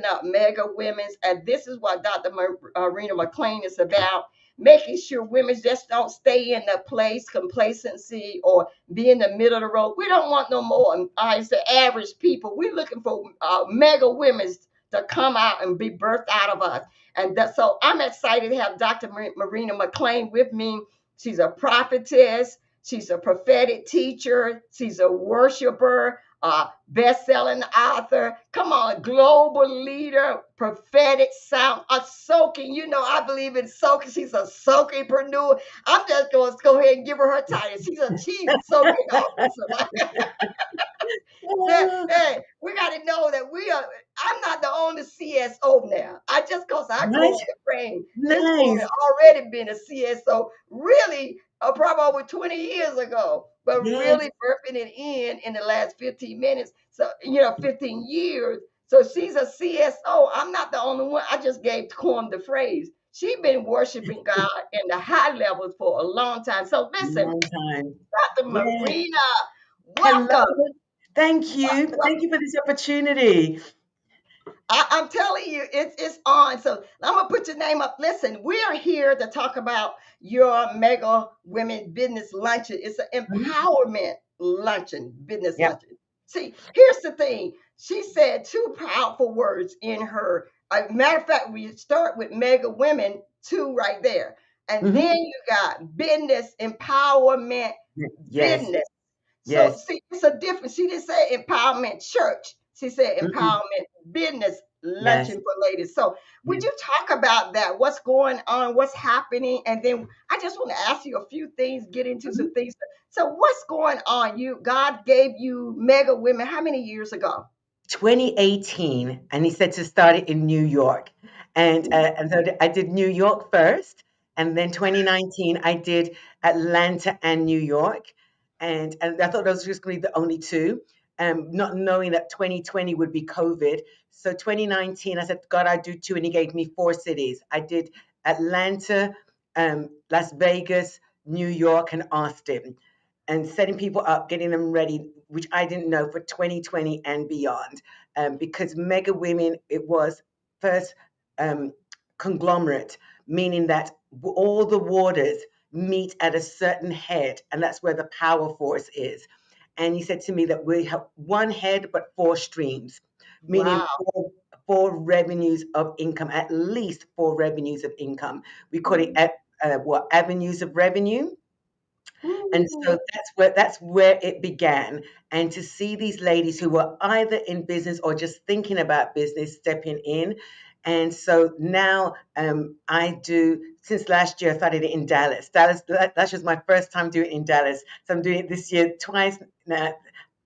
up mega women's, and this is what Dr. Marina McLean is about, making sure women just don't stay in the place complacency or be in the middle of the road. We don't want no more, I say, average people. We're looking for mega women's to come out and be birthed out of us. And so I'm excited to have Dr. Marina McLean with me. She's a prophetess. She's a prophetic teacher. She's a worshiper, best-selling author. Come on, global leader, prophetic sound, a soaking. You know, I believe in soaking. She's a soakingpreneur. I'm just going to go ahead and give her title. She's a chief soaking officer. Hey, we got to know that I'm not the only CSO now. I just, because I grew Nice. up praying. This woman Nice. already been a CSO, really, probably over 20 years ago, but Yes. really birthing it in the last 15 minutes. So, 15 years. So she's a CSO. I'm not the only one. I just gave Corn the phrase. She's been worshiping God in the high levels for a long time. So listen, Long time. Dr. Yeah. Marina, Hello. welcome. Thank you. Thank you for this opportunity. I'm telling you, it's on. So I'm gonna put your name up. Listen, we are here to talk about your mega women business luncheon. It's an Mhm. empowerment luncheon, business Yep. luncheon. See, here's the thing. She said two powerful words in her. Matter of fact, we start with mega women, two right there, and Hmm. then you got business empowerment, Yes. business. So Yes. see, it's a difference. She didn't say empowerment church. She said Mm-mm. empowerment business Yes. luncheon for ladies. So would Yes. you talk about that? What's going on? What's happening? And then I just want to ask you a few things, get into Mhm. some things. So what's going on? God gave you mega women how many years ago? 2018, and he said to start it in New York, and so I did New York first, and then 2019 I did Atlanta and New York, and I thought those were just going to be the only two, not knowing that 2020 would be COVID. So 2019 I said, God, I do two, and He gave me four cities. I did Atlanta, Las Vegas, New York, and Austin, and setting people up, getting them ready, which I didn't know for 2020 and beyond. Because Mega Women, it was first um, conglomerate, meaning that all the waters meet at a certain head, and that's where the power force is. And he said to me that we have one head but four streams, meaning Wow. four revenues of income, at least four revenues of income. We call it what, avenues of revenue. And Ooh. so that's where it began. And to see these ladies who were either in business or just thinking about business stepping in. And so now I do, since last year, I started it in Dallas. That was my first time doing it in Dallas. So I'm doing it this year, twice now,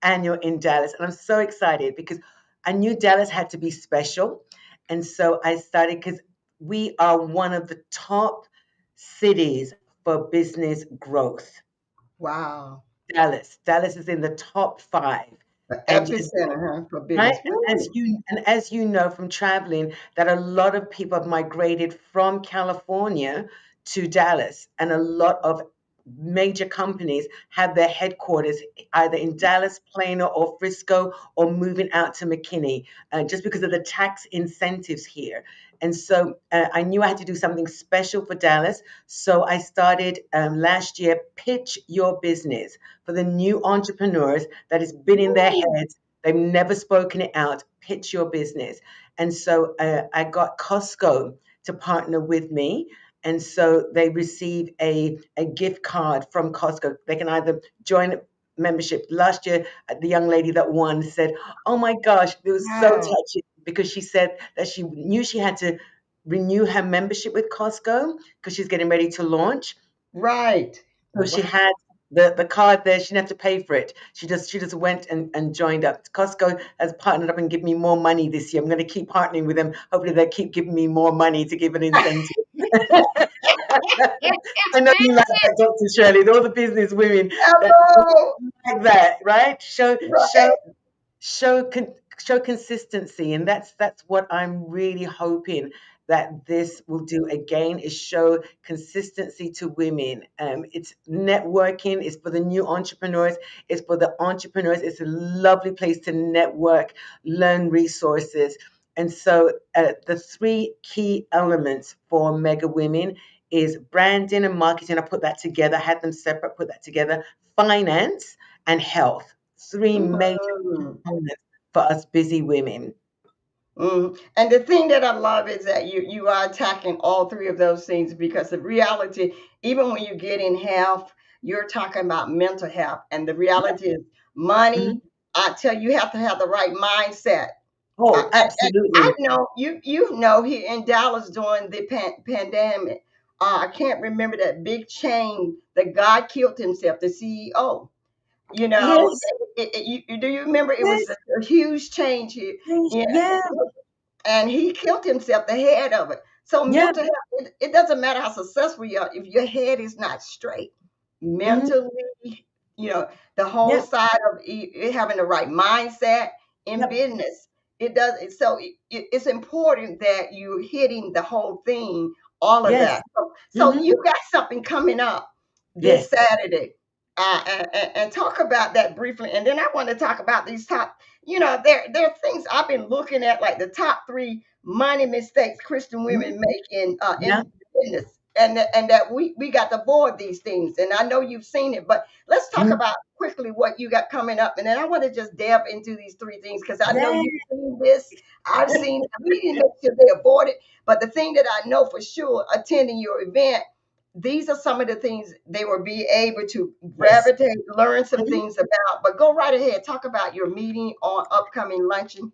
annual in Dallas. And I'm so excited because I knew Dallas had to be special. And so I started because we are one of the top cities for business growth. Wow. Dallas is in the top five. The And epicenter, huh, for right, business. and as you know from traveling, that a lot of people have migrated from California to Dallas, and a lot of major companies have their headquarters either in Dallas, Plano, or Frisco, or moving out to McKinney, just because of the tax incentives here. And so I knew I had to do something special for Dallas. So I started last year, Pitch Your Business, for the new entrepreneurs that has been in their Ooh. heads. They've never spoken it out. Pitch your business. And so I got Costco to partner with me. And so they receive a gift card from Costco. They can either join membership. Last year, the young lady that won said, "Oh my gosh, it was so Wow. touching," because she said that she knew she had to renew her membership with Costco because she's getting ready to launch. Right. So she Wow. had the card there. She didn't have to pay for it. She just went and joined up. Costco has partnered up and given me more money this year. I'm going to keep partnering with them. Hopefully, they keep giving me more money to give an incentive. I know you like that, Dr. Shirley. All the business women that Hello. like that, right? Show show Right. show con- show consistency, and that's what I'm really hoping that this will do again, is show consistency to women. It's networking, it's for the new entrepreneurs, it's for the entrepreneurs. It's a lovely place to network, learn resources, And so the three key elements for Mega Women is branding and marketing. I put that together, had them separate, put that together. Finance and health. Three major Mm. components for us busy women. And the thing that I love is that you are attacking all three of those things because the reality, even when you get in health, you're talking about mental health, and the Yeah. reality is Mhm. money. I tell you, you have to have the right mindset. Oh, I absolutely. know you know here in Dallas during the pandemic. I can't remember that big chain that God killed himself, the CEO. You know, Yes, do you remember it was yes, a huge change here? yes, Yeah, yeah, and he killed himself, the head of it. So yeah. mental health, it doesn't matter how successful you are if your head is not straight Mhm. mentally, the whole Yep, side of having the right mindset in yep, business. It does so it's important that you're hitting the whole thing, all of yes, that. So mhm, you got something coming up this yes, Saturday. And talk about that briefly, and then I want to talk about these top. There are things I've been looking at, like the top three money mistakes Christian mhm, women make yeah, in business, and that we got to avoid these things. And I know you've seen it, but let's talk mhm, about quickly what you got coming up, and then I want to just delve into these three things because I know yeah, you've seen this. I've seen it. We need to make sure they avoid it. But the thing that I know for sure, attending your event, these are some of the things they will be able to yes, gravitate, learn some mhm, things about. But go right ahead, talk about your meeting or upcoming luncheon,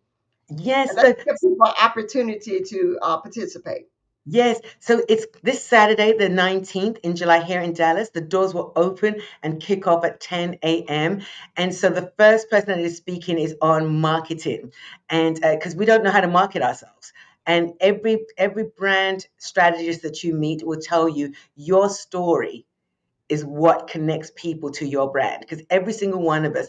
and yes. let's give people an opportunity to participate. Yes, so it's this Saturday, the 19th in July here in Dallas. The doors will open and kick off at 10 a.m. And so the first person that is speaking is on marketing, and because we don't know how to market ourselves. And every brand strategist that you meet will tell you your story is what connects people to your brand. Because every single one of us,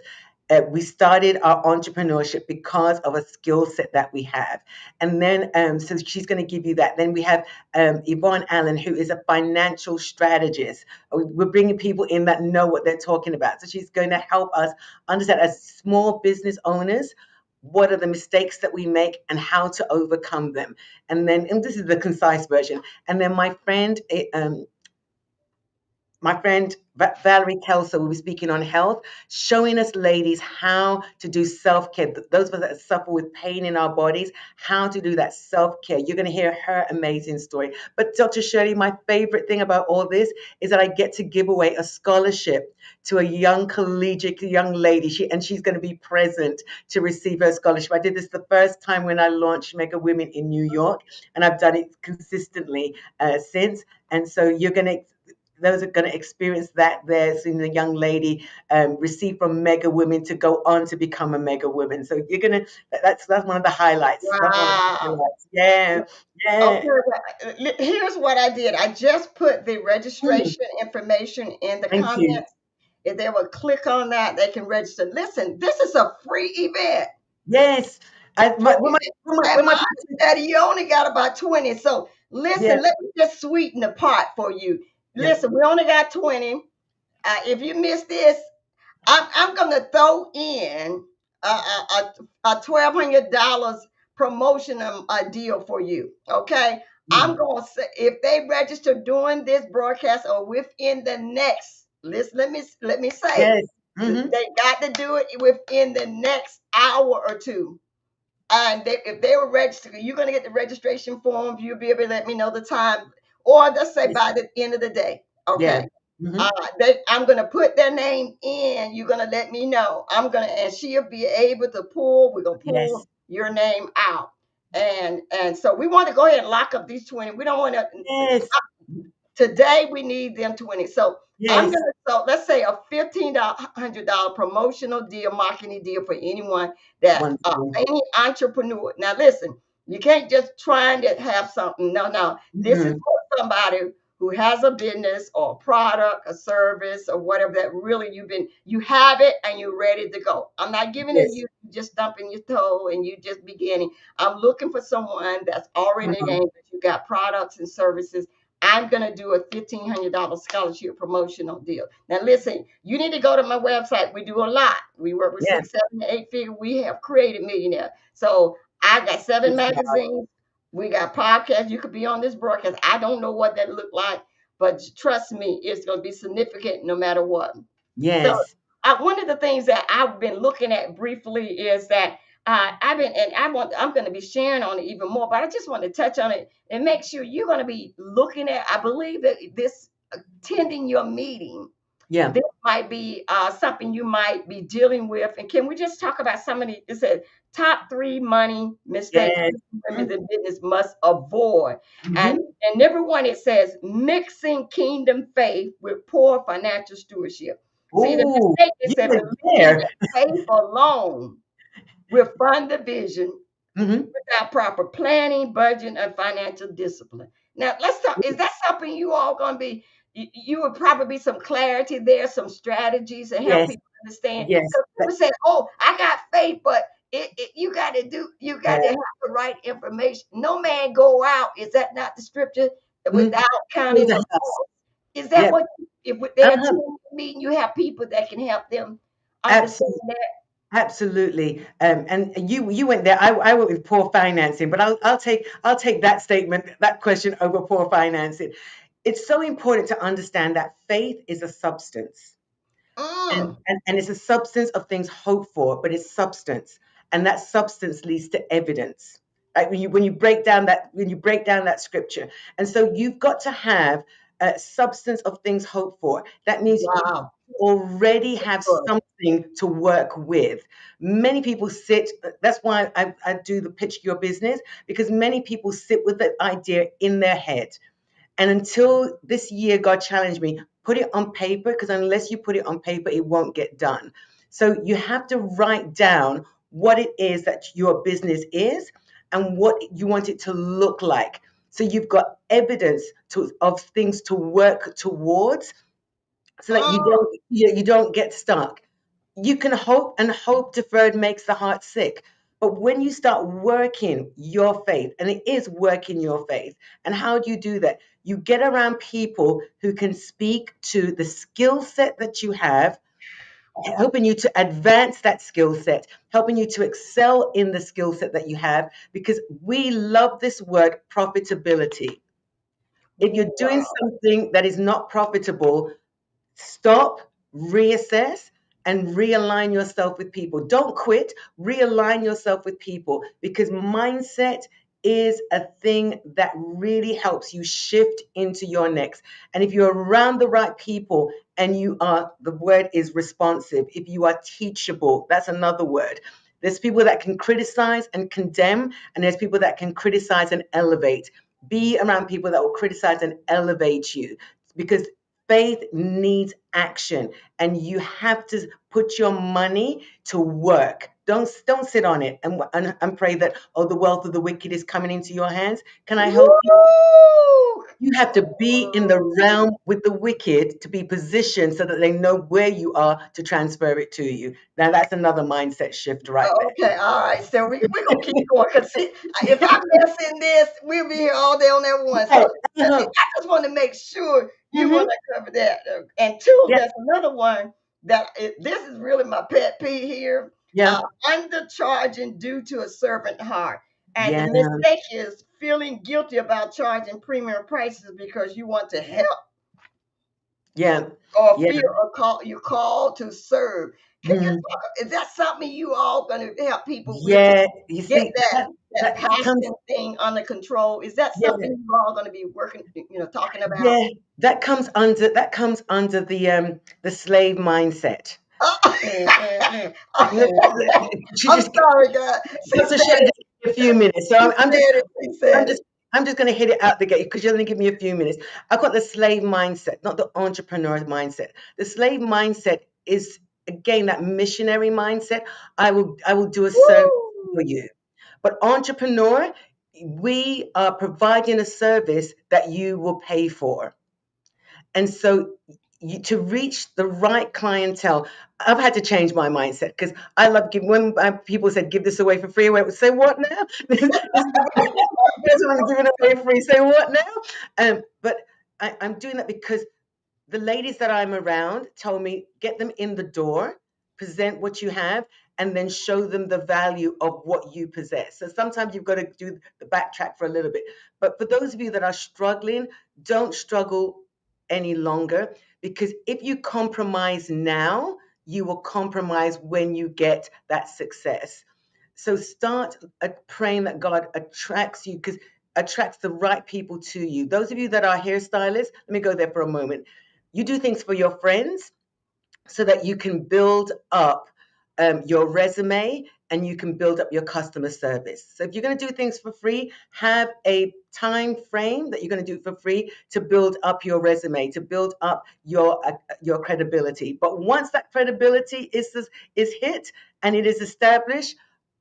we started our entrepreneurship because of a skill set that we have. And then, so she's going to give you that. Then we have Yvonne Allen, who is a financial strategist. We're bringing people in that know what they're talking about. So she's going to help us understand, as small business owners, what are the mistakes that we make and how to overcome them. And this is the concise version. And then my friend Valerie Kelso will be speaking on health, showing us ladies how to do self care. Those of us that suffer with pain in our bodies, how to do that self care. You're going to hear her amazing story. But Dr. Shirley, my favorite thing about all this is that I get to give away a scholarship to a young collegiate young lady. She's going to be present to receive her scholarship. I did this the first time when I launched Mega Women in New York, and I've done it consistently since. And so you're going to those are going to experience that there, seeing the young lady receive from Mega Women to go on to become a Mega Woman. So you're gonna that's one of the highlights. That's one of the Wow. highlights. Yeah, yeah. Okay, here's what I did. I just put the Mm, registration information in the thank you. comments. If they will click on that, they can register. Listen, this is a free event. Yes. I, Free my, when my, event. when my, And when my my understanding, you only got about 20. So yeah, listen, let me just sweeten the pot for you. yeah, Listen, we only got 20. If you miss this, I'm going to throw in a $1,200 promotion deal for you. Okay. I'm mm, going to say if they register during this broadcast or within the next, let me say, yes. Mm-hmm. they got to do it within the next hour or two. And if they were registered, you're going to get the registration form. You'll be able to let me know the time, or let's say Yes. by the end of the day. Yeah. Okay. Mm-hmm. I'm gonna put their name in. You're gonna let me know. And she'll be able to pull. We're gonna Yes. pull your name out, and so we want to go ahead and lock up these 20. We don't want to. Yes. Today we need them 20. So Yes. let's say a $1,500 promotional deal, marketing deal for anyone that Wonderful. any entrepreneur. Now listen, you can't just try to have something. No, no. This is Mm, for somebody who has a business or a product, a service, or whatever that really you have it and you're ready to go. I'm not giving it to yes. you just dumping your toe and you just beginning. I'm looking for someone that's already in the Mm, game, that you got products and services. I'm going to do a $1,500 scholarship promotional deal. Now, listen, you need to go to my website. We do a lot. We work with yeah. 6, 7, 8 figure. We have created millionaire. So I got 7 It's hard. magazines. We got podcasts. You could be on this broadcast. I don't know what that look like, but trust me, it's going to be significant no matter what. So, Yes. one of the things that I've been looking at briefly is that I've been, and I'm going to be sharing on it even more, but I just want to touch on it and make sure you're going to be looking at. I believe that this attending your meeting, Yeah. this might be something you might be dealing with. And can we just talk about some of the, it says top 3 money mistakes Yes. women in business must avoid. And, Mm-hmm. and number one, it says mixing kingdom faith with poor financial stewardship. See, the Oh, mistake is you that went believing there. that faith alone will fund the vision Mm-hmm. without proper planning, budgeting, and financial discipline. Now, let's talk. Is that something you all going to be? You would probably be some clarity there, some strategies to help Yes. people understand. Yes. Because people say, "Oh, I got faith, but you got to do, you got to Yeah. have the right information." No man go out. Is that not the scripture? Mm-hmm. Without Build counting a the house. cost. Is that Yeah. what? If they attend Uh-huh. the meeting, you have people that can help them understand Absolutely. that. Absolutely. And you went there. I went with poor financing, but I'll take that statement, that question over poor financing. It's so important to understand that faith is a substance. And, Mm, and, and it's a substance of things hoped for, but it's substance. And that substance leads to evidence. Right? When you break down that scripture. And so you've got to have a substance of things hoped for. That means you wow. already have Good. something to work with. Many people sit, that's why I do the pitch your business, because many people sit with the idea in their head. And until this year, God challenged me, put it on paper, because unless you put it on paper, it won't get done. So you have to write down what it is that your business is and what you want it to look like. So you've got evidence of things to work towards so that you Mm. don't get stuck. You can hope, and hope deferred makes the heart sick. But when you start working your faith, and it is working your faith, and how do you do that? You get around people who can speak to the skill set that you have, helping you to advance that skill set, helping you to excel in the skill set that you have, because we love this word profitability. If you're doing Wow. something that is not profitable, stop, reassess, and realign yourself with people. Don't quit, realign yourself with people, because mindset is a thing that really helps you shift into your next. And if you're around the right people and you are, the word is responsive, if you are teachable, that's another word. There's people that can criticize and condemn, and there's people that can criticize and elevate. Be around people that will criticize and elevate you, because faith needs action, and you have to put your money to work. Don't sit on it and pray that, oh, the wealth of the wicked is coming into your hands. Can I help you? Woo! You have to be in the realm with the wicked to be positioned so that they know where you are to transfer it to you. Now that's another mindset shift right there. Okay, all right. So we're gonna keep going because if I mess in this, we'll be here all day on that one. So Right. I Uh-huh. just want to make sure you want Hmm. to cover that. And two, Yeah. there's another one that this is really my pet peeve here. Yeah. Uh, Undercharging due to a servant heart. And the Yeah. mistake is feeling guilty about charging premium prices because you want to help Yeah. or Yeah. feel a call you call to serve. Can you Mhm. talk? Is that something you all going to help people with? Yeah. You Get see, that that comes. passion thing under control. Is that Yeah. something you all going to be working, talking about? Yeah, that comes under the slave mindset. Oh, You know, she I'm just sorry, God. She Dr. said Shelley, it. just give me a few minutes. So She I'm just said it. She I'm said it. just I'm just going to hit it out the gate because you're going to give me a few minutes. I've got the slave mindset, not the entrepreneur mindset. The slave mindset is again that missionary mindset. I will do a service for Woo! you. But entrepreneur, we are providing a service that you will pay for. And so to reach the right clientele, I've had to change my mindset because I love giving. When people said, give this away for free, I went, say what now? This is the first one to give it away free. Say what now? But I'm doing that because the ladies that I'm around told me, get them in the door, present what you have, and then show them the value of what you possess. So sometimes you've got to do the backtrack for a little bit. But for those of you that are struggling, don't struggle any longer, because if you compromise now, you will compromise when you get that success. So start praying that God attracts you, because attracts the right people to you. Those of you that are hairstylists, let me go there for a moment. You do things for your friends so that you can build up your resume, and you can build up your customer service. So if you're going to do things for free, have a time frame that you're going to do it for free to build up your resume, to build up your credibility. But once that credibility is hit and it is established,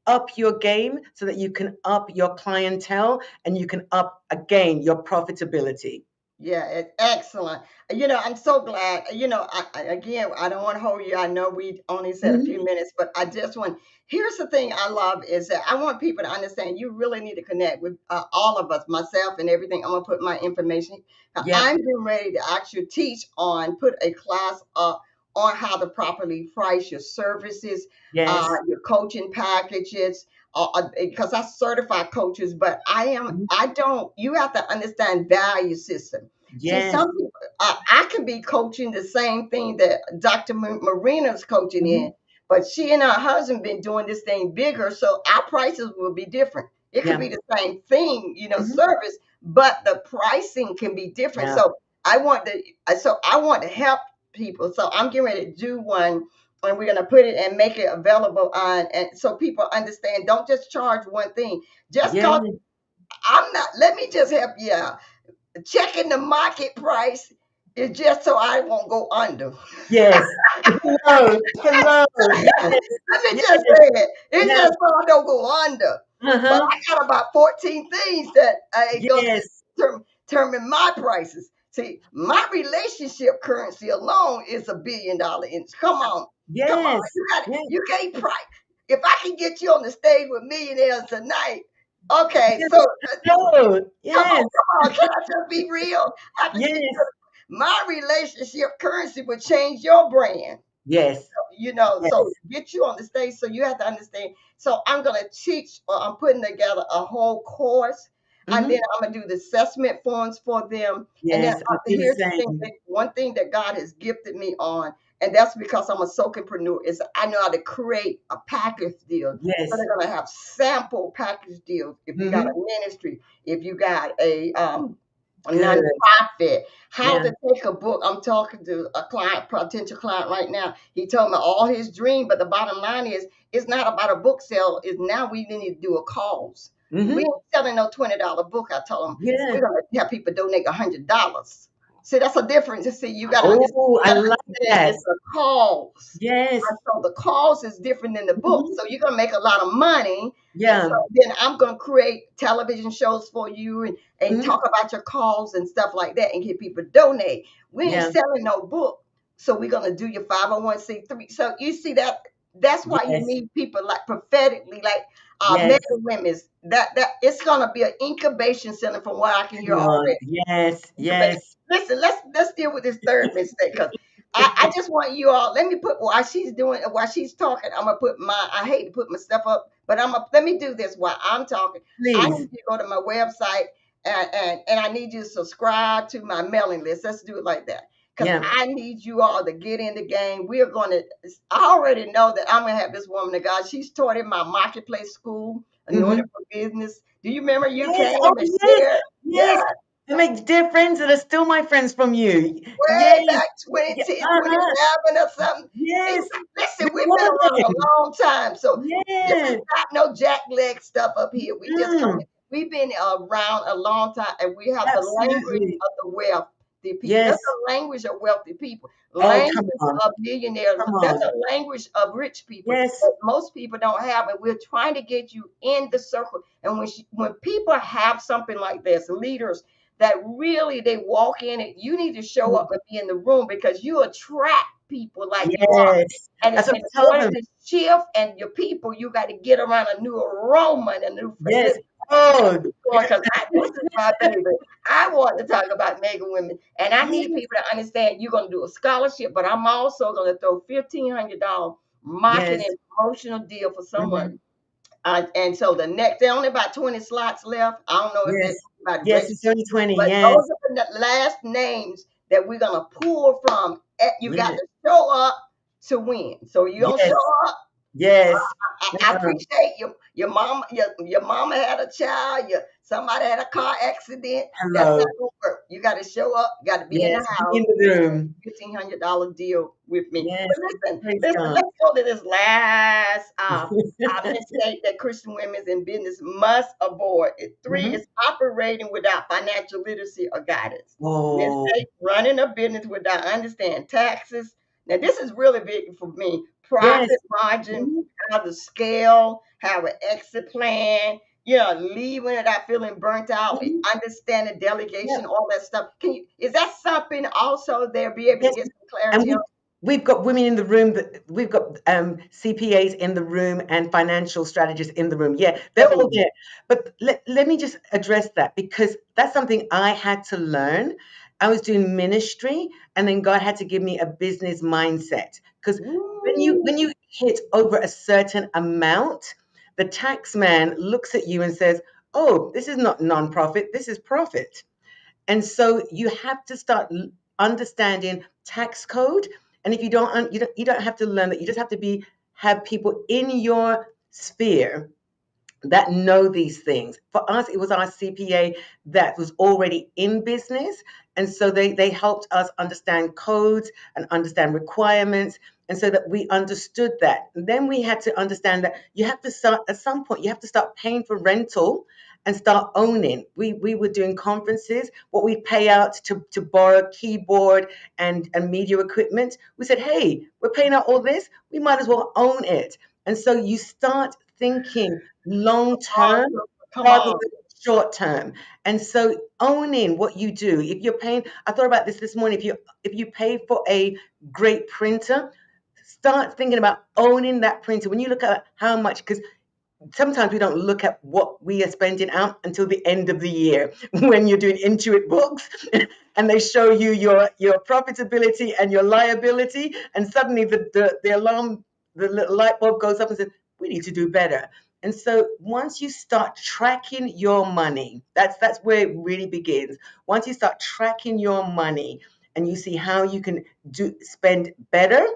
up your game so that you can up your clientele and you can up again your profitability. Yeah, it's excellent. I'm so glad. Again, I don't want to hold you. I know we only said a few Mhm. minutes, but I just want. Here's the thing I love is that I want people to understand you really need to connect with all of us, myself and everything. I'm gonna put my information. Yep. I'm getting ready to actually teach on, put a class up on how to properly price your services, Yes. your coaching packages, because I certify coaches, but Mhm. I don't, you have to understand value system. See, Yes. some people, I could be coaching the same thing that Dr. Marina's coaching Mhm. in, but she and her husband been doing this thing bigger, so our prices will be different. It could Yeah. be the same thing, Mhm. service, but the pricing can be different. Yeah. So I want to help people. So I'm getting ready to do one, and we're gonna put it and make it available on, and so people understand. Don't just charge one thing. Just Yeah. cause I'm not. Let me just help you out. Checking the market price is just so I won't go under. Yes. Hello. Hello. Yes. Let me Yes. just say it. It's Yeah. just so I don't go under. But Uh-huh. I got about 14 things that I go to Yes. determine my prices. See, my relationship currency alone is $1 billion. Come on. Come on. Yes. Yes. You can't price. If I can get you on the stage with millionaires tonight, okay, Yes. so Hello. Yes. come on. Can I just be real? I can get Yes. you. My relationship currency would change your brand. Yes. So Yes. get you on the stage. So you have to understand. So I'm going to teach, or I'm putting together a whole course, and then Mhm. I'm going to do the assessment forms for them. And then Yes. I do the here's the thing, same. one thing that God has gifted me on, and that's because I'm a solopreneur, is I know how to create a package deal. So Yes. they're going to have sample package deals. If you got a Mhm. ministry, if you got a Good. nonprofit, how Yeah. to take a book. I'm talking to a client, potential client right now. He told me all his dream, but the bottom line is, it's not about a book sale. Is now we need to do a cause. We Mhm. ain't selling no $20 book. I told him we're Yeah. gonna have people donate $100. See, that's a difference. You see, Oh, I gotta like understand that. it's a cause. Yes. And so the cause is different than the book. Mhm. So you're gonna make a lot of money. And so Yeah. then I'm gonna create television shows for you, and Mhm. talk about your cause and stuff like that, and get people to donate. We ain't Yeah. selling no book. So we're gonna do your 501c3. So you see that's why you Yes. need people like prophetically, like mega Yes. women's. That it's gonna be an incubation center from what I can hear Come on. already. Yes. Incubation. Yes. Listen, let's deal with this third mistake, because I just want you all. Let me put while she's talking. I'm gonna put my. I hate to put my stuff up, but let me do this while I'm talking. I Please. need you to go to my website, and I need you to subscribe to my mailing list. Let's do it like that. Because Yeah. I need you all to get in the game. We are going to, I already know that I'm going to have this woman of God. She's taught in my marketplace school, Anointed Mhm. for Business. Do you remember you Yes. came Oh, and yes. shared? Yeah, Yes. I make dear friends that are still my friends from you. way Yes. back Yeah. 2010, Uh-huh. 2011 or something. Yes. Listen, we've been around Rewarding. a long time. So this is Yeah. not no jackleg stuff up here. We just Mm. coming. We've been around a long time, and we have the language Absolutely. of the wealthy people. That's Yes. a language of wealthy people. Oh, come Language on. of millionaires. Come That's on. a language of rich people Yes. that most people don't have, and we're trying to get you in the circle. And when people have something like this, leaders that really they walk in it, you need to show Mm. up and be in the room, because you attract people like you are. Yes. And That's what in I told order them. to shift and your people, you got to get around a new aroma and a new Yes. fragrance. Oh, Because this is my baby. I want to talk about mega women, and I need yes. people to understand you're going to do a scholarship, but I'm also going to throw $1,500 marketing Yes. promotional deal for someone. Hmm. And so the next, there are only about 20 slots left. I don't know if Yes. they're about to Yes, it's register, only 20. but Yes. those are the last names that we're gonna pull from. You got Yes. to show up to win. So you don't Yes. show up. Yes. I Uh-uh. appreciate your mama had a child, somebody had a car accident. That's not Hello. gonna work. You got to show up. You got to be in the Yes. Be house. in the room. $1,500 deal with me. But Yes. listen, Praise listen. God. Let's go to this last mistake that Christian women in business must avoid. Three Hmm. is operating without financial literacy or guidance. Oh, Mistake running a business without understanding taxes. Now this is really big for me. yes. Profit margin, Mhm. how to scale, have an exit plan, leaving without feeling burnt out, Mhm. understanding Yeah. delegation, all that stuff. Is that something also there be able to Yes. get some And clarity on? we've got women in the room that we've got CPAs in the room and financial strategists in the room. Yeah, they're all Boom. there. But let me just address that because that's something I had to learn. I was doing ministry and then God had to give me a business mindset. Because Woo. when you hit over a certain amount, the tax man looks at you and says, "Oh, this is not nonprofit, this is profit." And so you have to start understanding tax code. And if you don't have to learn that. You just have to have people in your sphere that know these things. For us, it was our CPA that was already in business. And so they helped us understand codes and understand requirements. And so that we understood that. And then we had to understand that you have to start, at some point, you have to start paying for rental and start owning. We were doing conferences, what we pay out to borrow keyboard and media equipment. We said, hey, we're paying out all this, we might as well own it. And so you start thinking long On, term come rather on. than short term. And so owning what you do, if you're paying, I thought about this morning, if you pay for a great printer, start thinking about owning that printer. When you look at how much, because sometimes we don't look at what we are spending out until the end of the year when you're doing Intuit books and they show you your profitability and your liability, and suddenly the alarm, the little light bulb goes up and says, we need to do better. And so once you start tracking your money, that's where it really begins. Once you start tracking your money and you see how you can spend better,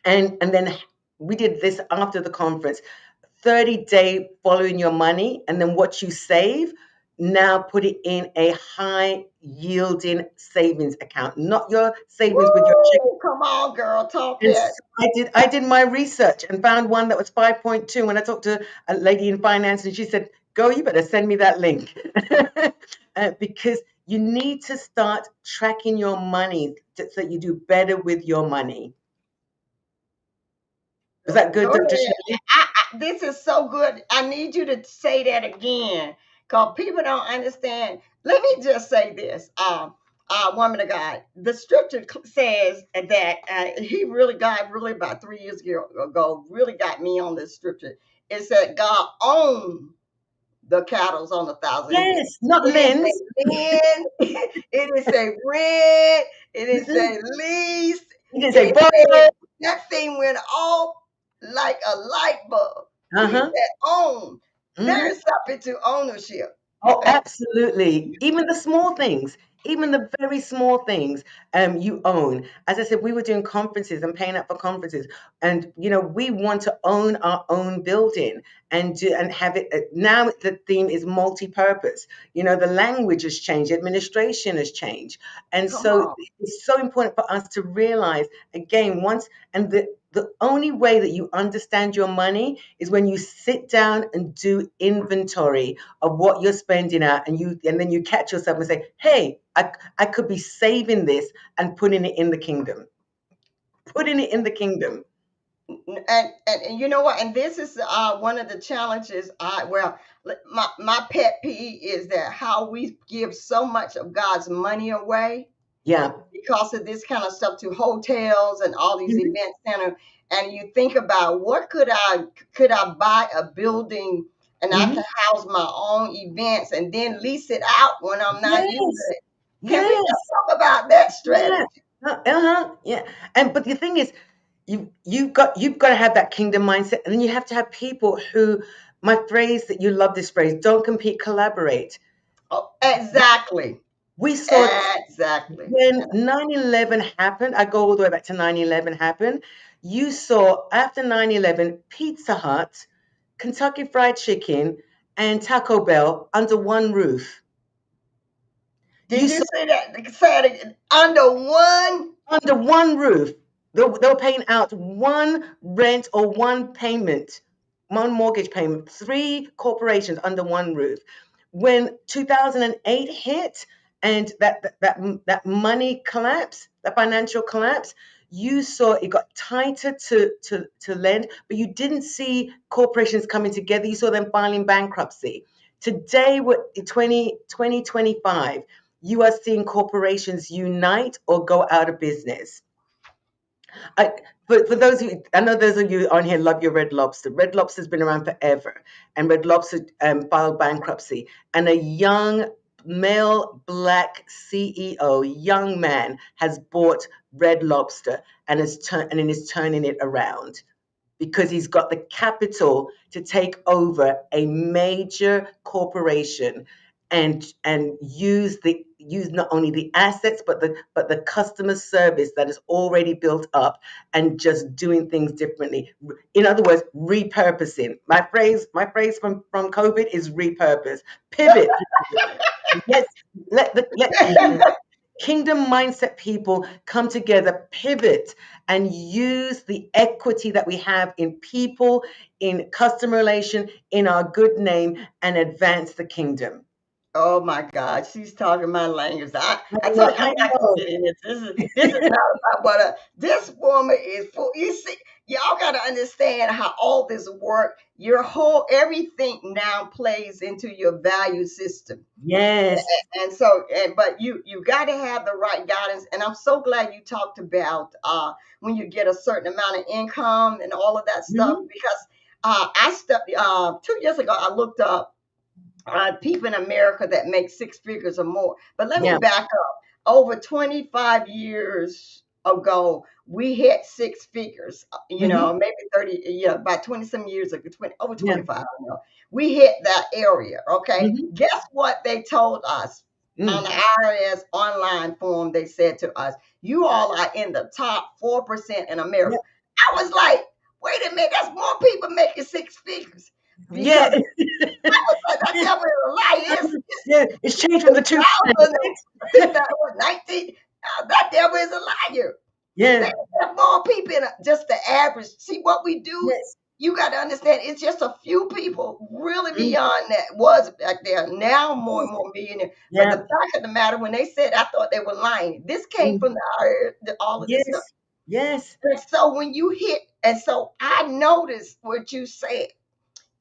and then we did this after the conference, 30-day following your money, and then what you save, now put it in a high yielding savings account, not your savings with your check. Woo! Come on, girl. Talk And that. so I did my research and found one that was 5.2. When I talked to a lady in finance, and she said, "Go, you better send me that link." Because you need to start tracking your money so that you do better with your money. Was that good, Go Dr. ahead. Shirley? This is so good. I need you to say that again because people don't understand. Let me just say this. Woman of God, the scripture says that God really about 3 years ago, really got me on this scripture. It said God owned the cattle on a thousand hills. Yes, not It didn't Lynn's. say land, it didn't say rent, it didn't Mm-mm. say lease. You can say It said borrow. that thing went off like a light bulb. He Uh-huh. said own. There Hmm. is something to ownership. Oh, absolutely. Even the small things, even the very small things, you own. As I said, we were doing conferences and paying up for conferences, and we want to own our own building and have it. Now the theme is multi-purpose. The language has changed, administration has changed, and Come so on. it's so important for us to realize again once and the only way that you understand your money is when you sit down and do inventory of what you're spending at, and then you catch yourself and say, hey, I could be saving this and putting it in the kingdom. Putting it in the kingdom. And you know what? And this is one of the challenges. My pet peeve is that how we give so much of God's money away Yeah. because of this kind of stuff to hotels and all these Mhm. event centers. And you think about what could I buy a building and I can Mhm. house my own events and then lease it out when I'm not using Yes. it. Can we Yes. just talk about that Yeah. strategy? Uh-huh. Yeah. But the thing is, you've got to have that kingdom mindset, and then you have to have people who, my phrase that you love this phrase, don't compete, collaborate. Oh, exactly. We saw Exactly. when 9/11 happened, I go all the way back to 9/11 happened. You saw after 9/11, Pizza Hut, Kentucky Fried Chicken, and Taco Bell under one roof. You Did you saw say that? Say it again. Under one. under one roof. They were paying out one rent or one payment, one mortgage payment, three corporations under one roof. When 2008 hit and that money collapse, that financial collapse, you saw it got tighter to lend, but you didn't see corporations coming together. You saw them filing bankruptcy. Today, we're in 2025, you are seeing corporations unite or go out of business. I, for those who, I know those of you on here love your Red Lobster. Red Lobster's been around forever, and Red Lobster filed bankruptcy. And a young male black CEO, young man, has bought Red Lobster and is turning it around because he's got the capital to take over a major corporation and use not only the assets but the customer service that is already built up and just doing things differently. In other words, repurposing. My phrase from COVID is repurpose, pivot. Let's let kingdom mindset people come together, pivot, and use the equity that we have in people, in customer relation, in our good name, and advance the kingdom. Oh my God, she's talking my language. I I told know, you I'm I not gonna know. get in this. This is not about what this woman is for. You see, y'all gotta understand how all this work. Your whole everything now plays into your value system. Yes. And so but you got to have the right guidance, and I'm so glad you talked about when you get a certain amount of income and all of that stuff, Hmm. because I studied 2 years ago. I looked up people in America that make six figures or more. But let me Yeah. back up. Over 25 years ago, we hit six figures, Hmm. maybe 30, about 20 some years ago, over Yeah. 25, I don't know. We hit that area, okay? Hmm. Guess what they told us on Mm. the IRS online form? They said to us, you all are in the top 4% in Yeah. America. I was like, wait a minute, that's more people making six figures. Yeah. Because that devil is a lie. Yeah. It's changed from the 2%, 2000, right? 2019. That devil is a liar. They Yeah. have more people in just the average. See what we do? Yes. You got to understand it's just a few people really Mm. beyond that was back there. Now more and more millionaires. But the Yeah. fact of the matter, when they said, I thought they were lying. This came Mm. from all of this stuff. Yes. Yes. And so when you hit, and so I noticed what you said.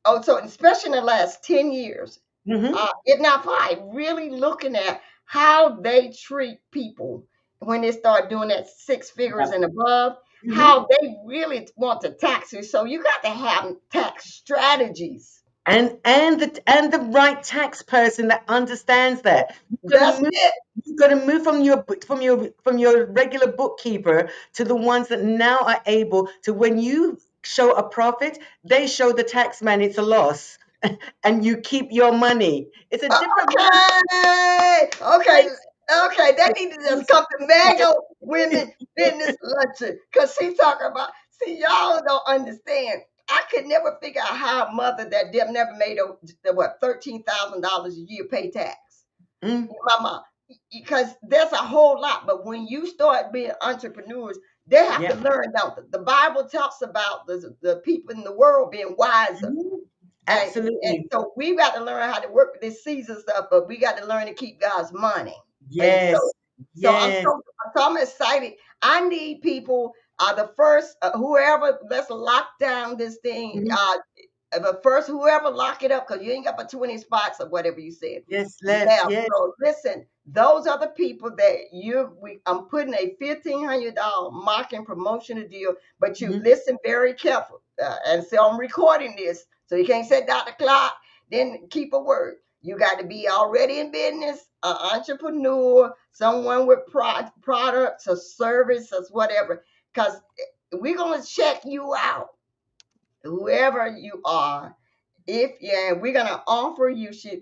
Oh, so especially in the last 10 years, Hmm. if not five, really looking at how they treat people when they start doing that six figures Yeah. and above, Hmm. how they really want to tax you. So you got to have tax strategies. And the right tax person that understands that. That's it. You've got to move from your regular bookkeeper to the ones that now are able to, when you show a profit, they show the tax man it's a loss, and you keep your money. It's a different Okay. Okay. mindset. Okay. They need to just come to Mango Women Business Luncheon because she's talking about, see, y'all don't understand. I could never figure out how a mother that them never made what $13,000 a year pay tax. Mm, My mom, because there's a whole lot. But when you start being entrepreneurs, they have to yeah. learn. Now, the Bible talks about the people in the world being wiser. Mhm. And Absolutely. so we got to learn how to work with this season stuff, but we got to learn to keep God's money. And so, Yes. so I'm Yes. so, so I'm excited. I need people. The first whoever, let's lock down this thing. Mhm. But first, whoever lock it up, because you ain't got but 20 spots or whatever you said Yes. Left. left. Yes. So listen, those are the people that I'm putting a $1,500 marketing promotional deal, but you Mhm. listen very careful. And so I'm recording this, so you can't say Dr. Clark, then keep a word. You got to be already in business, an entrepreneur, someone with products or services, whatever. Because we're gonna check you out, whoever you are. If yeah, we're gonna offer you shit.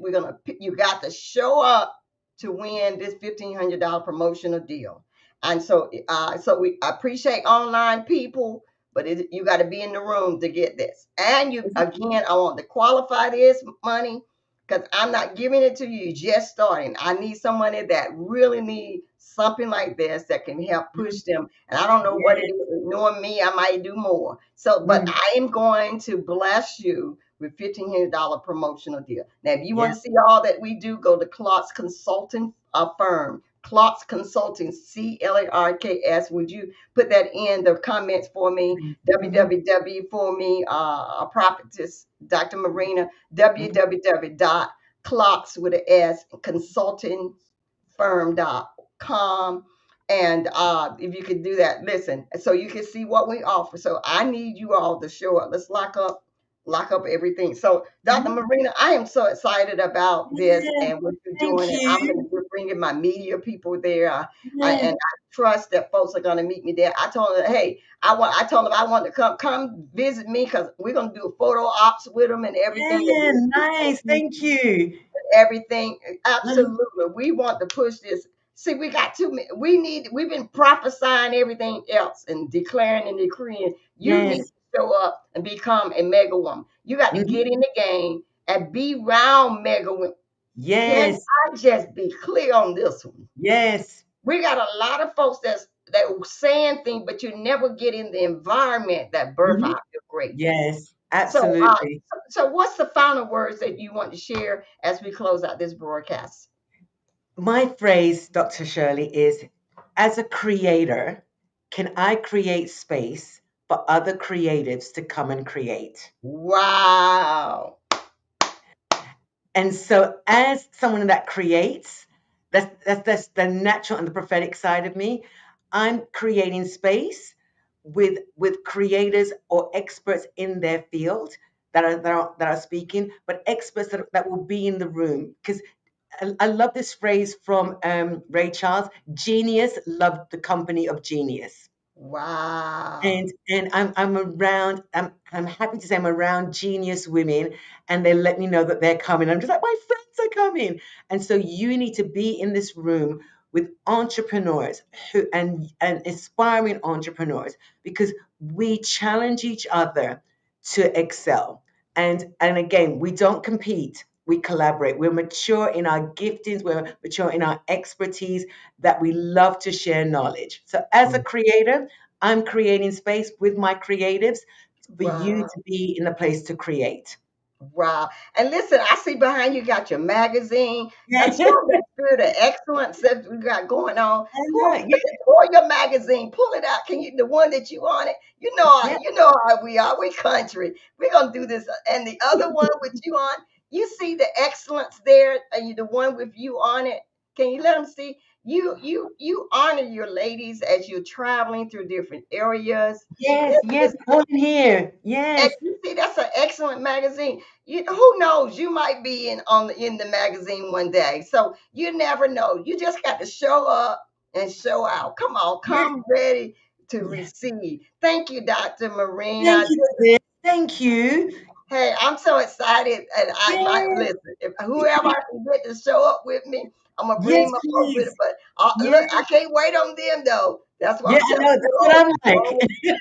You got to show up to win this $1,500 promotional deal. And so we appreciate online people, but you got to be in the room to get this. And you again, I want to qualify this money because I'm not giving it to you just starting. I need somebody that really need something like this that can help push them. And I don't know what it Yes. is. Knowing me, I might do more. So, but Mm. I am going to bless you with $1,500 promotional deal. Now, if you Yeah. want to see all that we do, go to Clark's Consulting Firm. Clark's Consulting, Clarks. Would you put that in the comments for me? Mm-hmm. www for me, a prophetess, Dr. Marina, Hmm. www.clarks with an S, consultingfirm.com. And if you could do that, listen, so you can see what we offer. So I need you all to show up. Let's lock up everything. So, Dr. Hmm. Marina, I am so excited about this Yeah. and what you're Thank doing. And I'm going to you. be bringing my media people there. Yeah. And I trust that folks are going to meet me there. I told them, hey, I told them I want to come visit me because we're going to do photo ops with them and everything that Yeah. Nice. they Thank you. everything. Uh-huh. Absolutely. We want to push this. See, we got too many. We've been prophesying everything else and declaring and decreeing. You need Yes. to show up and become a mega woman. You got to Hmm. get in the game and be around mega women. Can Yes. I just be clear on this one? Yes. We got a lot of folks that saying things, but you never get in the environment that birth Hmm. out your greatness. Yes. So, Absolutely. so what's the final words that you want to share as we close out this broadcast? My phrase, Dr. Shirley, is as a creator, can I create space for other creatives to come and create? Wow. And so, as someone that creates, that's the natural and the prophetic side of me. I'm creating space with creators or experts in their field that are speaking, but experts that will be in the room. Because I love this phrase from Ray Charles: "Genius loved the company of genius." Wow. And I'm around. I'm happy to say I'm around genius women, and they let me know that they're coming. I'm just like, my friends are coming, and so you need to be in this room with entrepreneurs and aspiring entrepreneurs, because we challenge each other to excel. And again, we don't compete. We collaborate. We're mature in our giftings. We're mature in our expertise. That we love to share knowledge. So as a creator, I'm creating space with my creatives for you Wow. to be in a place to create. Wow. And listen, I see behind you got your magazine. Yeah, Show that spirit of excellence that we got going on. yeah, Pull your magazine, pull it out. Can you the one that you on it? yeah. You know how we are. We country. We're gonna do this. And the other one with you on, you see the excellence there, and you the one with you on it. Can you let them see? You honor your ladies as you're traveling through different areas. Yes, yes, all in here. And Yes, you see, that's an excellent magazine. Who knows? You might be in the magazine one day. So you never know. You just got to show up and show out. Come on, yeah, come ready to yeah. receive. Thank you, Dr. Thank Marina. you, sis. Thank you. Hey, I'm so excited, and I my Yes, listen. If whoever I can get to show up with me, I'm gonna bring yes, my folks with it. please. But Yeah, look, I can't wait on them though. That's what yeah, I'm I telling know. you That's what all. I'm like.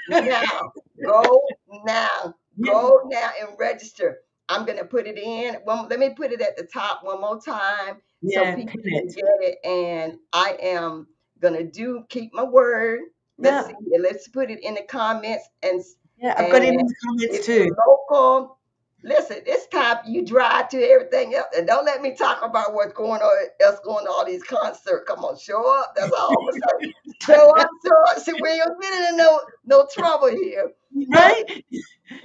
Go now, go now, Yeah, go now and register. I'm gonna put it in. Well, let me put it at the top one more time so yeah, people pin can it. get it. And I am gonna keep my word. Let's see. Yeah, Let's put it in the comments yeah. I've got it in and the comments if too. you're local, listen, it's time you drive to everything else. And don't let me talk about what's going on else going to all these concerts. Come on, show up. That's all I'm gonna say. Show up, show up. See, we ain't getting in no trouble here. But Right?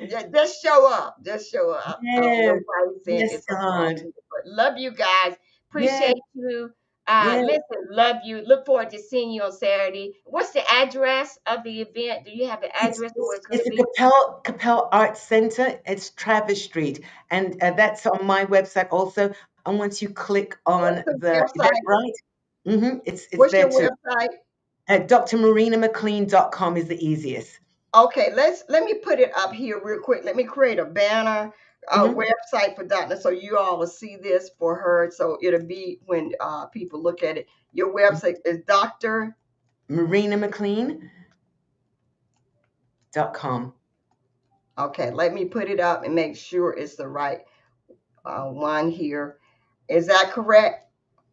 yeah, just show up. Just show up. I don't know Yeah. why you saying Yes, it's a God. problem, but love you guys. Yeah, Appreciate you. yeah. Listen, love you. Look forward to seeing you on Saturday. What's the address of the event? Do you have the It's address of where it's it's going it's to the be? Capel Arts Center. It's Travis Street, and that's on my website also. And once you click What's on the the website? Eventbrite, it's What's there your too. website? DrMarinaMcLean.com is the easiest. Okay, let me put it up here real quick. Let me create a banner, a Hmm. website for Donna, so you all will see this for her. So it'll be when people look at it. Your website is Doctor. MarinaMcLean.com. Okay, let me put it up and make sure it's the right one here. Is that correct?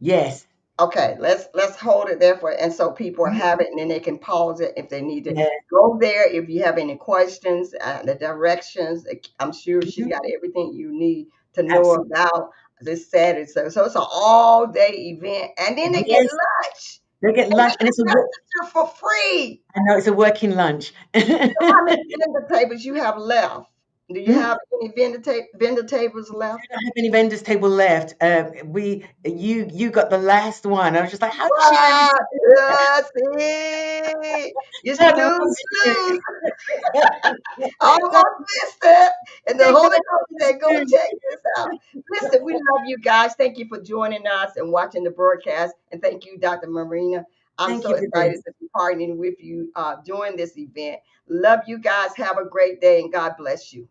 Yes. Okay, let's hold it there for and so people Mhm. have it and then they can pause it if they need to Yeah. go there. If you have any questions, the directions, I'm sure she Mhm. got everything you need to know Absolutely. about this Saturday. So it's an all day event, and then they get Yes. lunch. They get They lunch, get and to it's a. register for free. I know it's a working lunch. So how many vendor tables you have left? Do you Mm, have any vendor tables left? don't have any vendors table left. You got the last one. I was just like, how did she manage What? to do that? See, you I know snooze, she snooze. did. So, Almost missed it. And the yeah, Holy so Ghost said, go soon. check this out. Listen, we love you guys. Thank you for joining us and watching the broadcast. And thank you, Dr. Marina. I'm Thank so you for excited this. to be partnering with you during this event. Love you guys. Have a great day and God bless you.